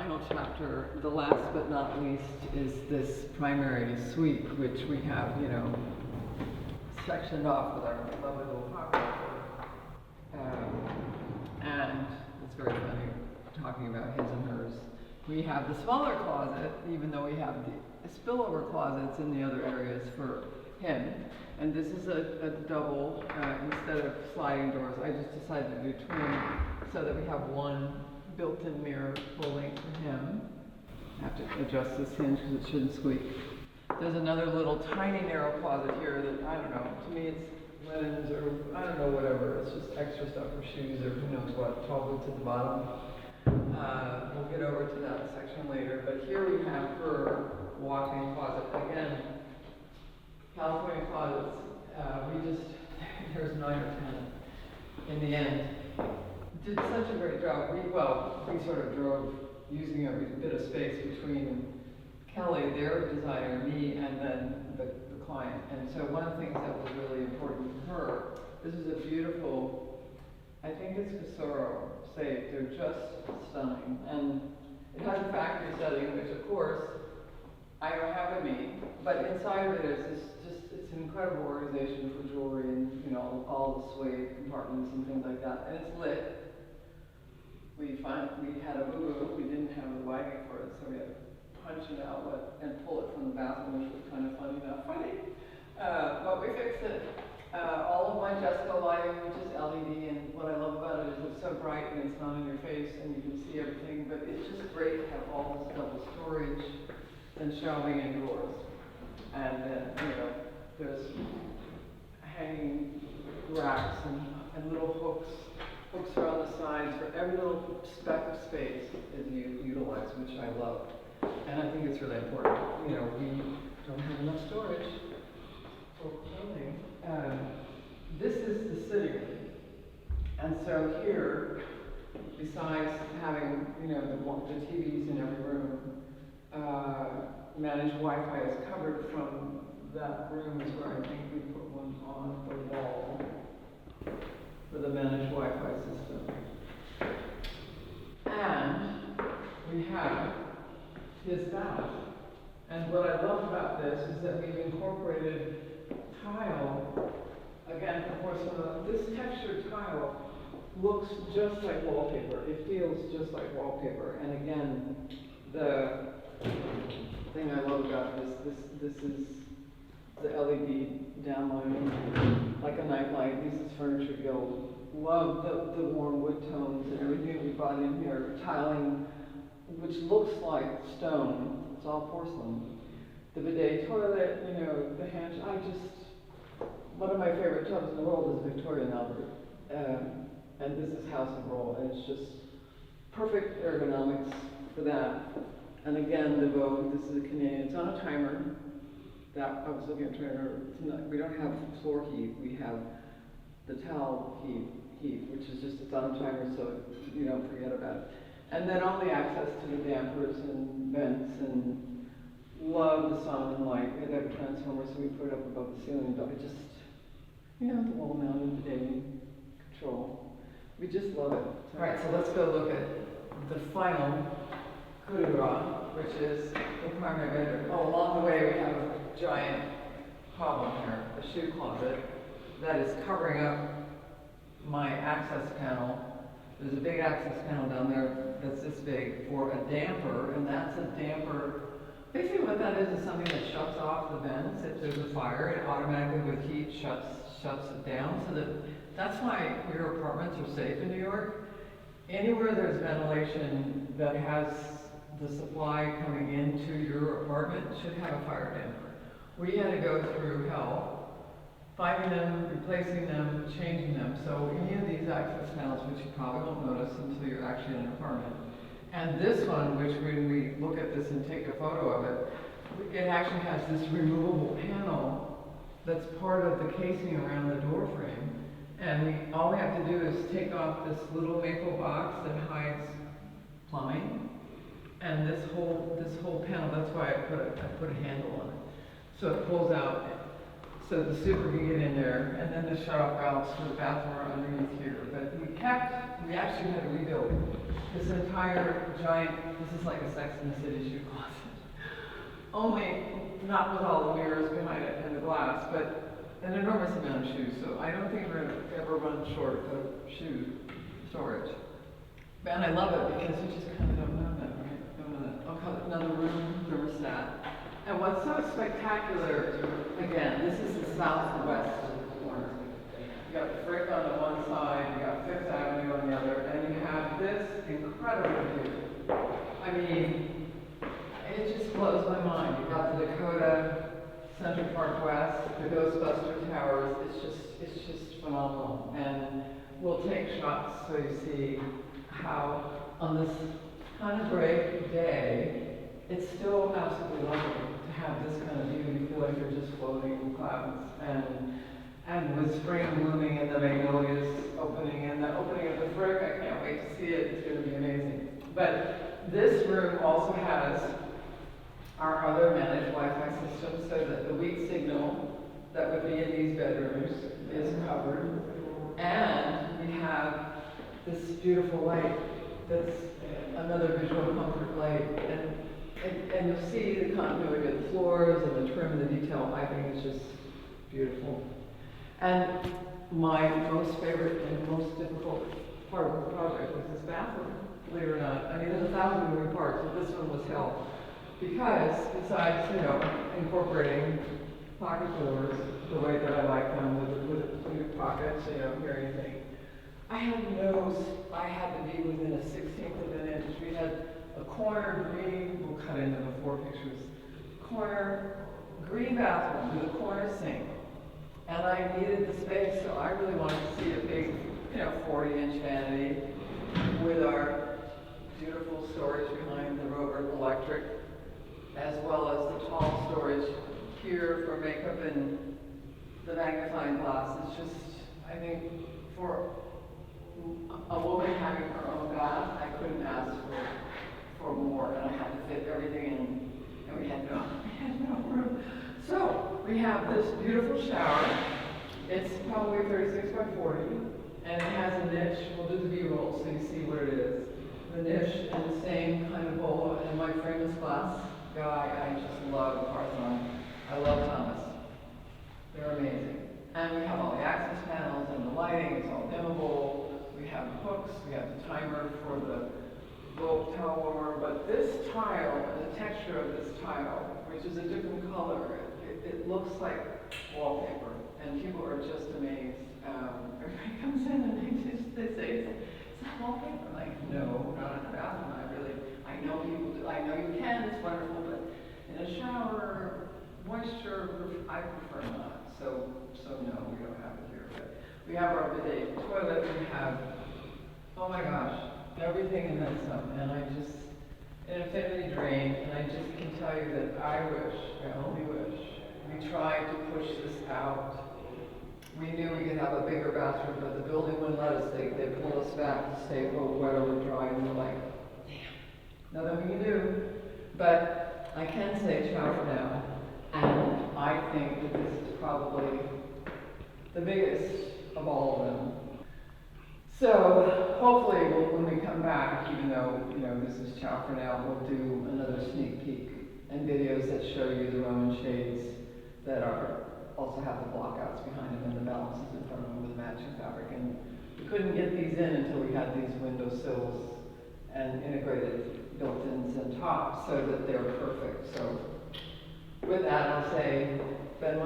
final chapter, the last but not least, is this primary suite, which we have, you know, sectioned off with our lovely little pocket. And it's very funny talking about his and hers. We have the smaller closet, even though we have the spillover closets in the other areas for him. And this is a double, instead of sliding doors, I just decided to do twin so that we have one built-in mirror full length for him. I have to adjust this hinge because it shouldn't squeak. There's another little tiny narrow closet here that, I don't know, to me it's linens or, I don't know, whatever. It's just extra stuff for shoes or who knows what, probably to the bottom. We'll get over to that section later, but here we have her walk-in closet. Again, California closets, there's 9 or 10 in the end. Did such a great job. We sort of drove using every bit of space between Kelly, their designer, me, and then the client. And so one of the things that was really important for her, this is a beautiful, I think it's Casoro safe. They're just stunning. And it has a factory setting, which of course, I don't have in me, but inside of it is it's an incredible organization for jewelry and, you know, all the suede compartments and things like that. And it's lit. We had a boo-boo, we didn't have the lighting for it, so we had to punch an outlet and pull it from the bathroom, which was kind of funny, not funny. But we fixed it. All of my Jessica lighting, which is LED, and what I love about it is it's so bright and it's not in your face and you can see everything, but it's just great to have all this double storage and shelving and drawers. And then, you know, there's hanging racks and little hooks. Hooks are on the sides for every little speck of space is utilized, which I love. And I think it's really important. You know, we don't have enough storage for clothing. This is the sitting room. And so here, besides having, you know, the TVs in every room, managed Wi-Fi is covered from that room is where I think we put one on the wall for the managed Wi-Fi system. And we have his bath. And what I love about this is that we've incorporated tile, again, of course, this textured tile looks just like wallpaper. It feels just like wallpaper. And again, the thing I love about this is the LED downlighting, like a nightlight. This is Furniture Guild. Love the warm wood tones and everything we brought in here. Tiling, which looks like stone. It's all porcelain. The bidet toilet, you know, the hand. One of my favorite tubs in the world is Victoria and Albert. And this is House and Roll, and it's just perfect ergonomics for that. And again, the Vogue, this is a Canadian. It's on a timer. That I was looking at trying to. We don't have floor heat. We have the towel heat, which is just it's on a timer, so you don't forget about it. And then only access to the dampers and vents, and love the sun and light. We have a transformer, so we put it up above the ceiling. But it just, you know, the wall mounted bidet control. We just love it. All right, so let's go look at the final coup de grace, which is the primary bedroom. Oh, along the way we have a giant problem here, a shoe closet that is covering up my access panel. There's a big access panel down there that's this big for a damper, and that's a damper. Basically what that is something that shuts off the vents. If there's a fire, it automatically with heat shuts it down, so that's why your apartments are safe in New York. Anywhere there's ventilation that has the supply coming into your apartment should have a fire damper. We had to go through hell, finding them, replacing them, changing them. So any of these access panels, which you probably won't notice until you're actually in an apartment, and this one, which when we look at this and take a photo of it, it actually has this removable panel that's part of the casing around the door frame. And all we have to do is take off this little maple box that hides plumbing. And this whole panel, that's why I put a handle on it. So it pulls out. so the super can get in there, and then the shut-off valves for the bathroom are underneath here. But we actually had to rebuild this entire giant, this is like a Sex and the City shoe closet. Only, not with all the mirrors behind it and the glass, but an enormous amount of shoes. So I don't think we're gonna ever run short of shoe storage. And I love it because you just kind of don't know that, right? Don't know that. I'll call it another room thermostat. And what's so spectacular, again, this is the southwest corner. You got the Frick on the one side, you got Fifth Avenue on the other, and you have this incredible view. I mean, it just blows my mind. You've got the Dakota, Central Park West, the Ghostbuster Towers. It's just phenomenal. And we'll take shots so you see how on this kind of gray day, it's still absolutely lovely to have this kind of view. You feel like you're just floating in clouds. And with spring blooming and the magnolias opening and the opening of the Frick, I can't wait to see it. It's going to be amazing. But this room also has our other managed Wi-Fi system so that the weak signal that would be in these bedrooms is covered. And we have this beautiful light that's another visual comfort light. And you'll see the continuity of the floors and the trim and the detail. I think it's just beautiful. And my most favorite and most difficult part of the project was this bathroom, believe it or not. I mean, there's 1,000 moving parts, but this one was hell. Because besides, incorporating pocket doors the way that I like them with pockets, hear anything, I had to be within a 16th of an inch. We had a corner green, we'll cut into the 4 pictures, corner green bathroom with a corner sink. And I needed the space, so I really wanted to see a big, 40-inch vanity with our beautiful storage behind the Rover electric, as well as the tall storage here for makeup and the magnifying glass. It's just, I think, for a woman having her own bath, I couldn't ask for more, and I had to fit everything in, and we had no room. So we have this beautiful shower. It's probably 36 by 40, and it has a niche. We'll do the B-roll so you see what it is. The niche and the same kind of bowl, and my frameless glass guy, I just love Parthenon. I love Thomas. They're amazing. And we have all the access panels and the lighting. It's all dimmable. We have hooks. We have the timer for the low towel warmer. But this tile, the texture of this tile, which is a different color, it looks like wallpaper, and people are just amazed. Everybody comes in and they say, "It's not wallpaper." I'm like, "No, not in a bathroom. I know people do. I know you can. It's wonderful, but in a shower, moisture, I prefer not. So no, we don't have it here. But we have our bidet toilet. We have, oh my gosh, everything in that stuff, and an infinity drain, and I just can tell you that I only wish, we tried to push this out. We knew we could have a bigger bathroom, but the building wouldn't let us. They pulled us back to say, oh, wet or dry, and we're like, damn, nothing we can do. But I can say ciao for now, and I think that this is probably the biggest of all of them. So hopefully when we come back, even though this is ciao for now, we'll do another sneak peek and videos that show you the Roman shades that also have the blockouts behind them and the balances in front of them with matching fabric. And we couldn't get these in until we had these window sills and integrated built-ins and tops so that they're perfect. So with that, I'll say, Ben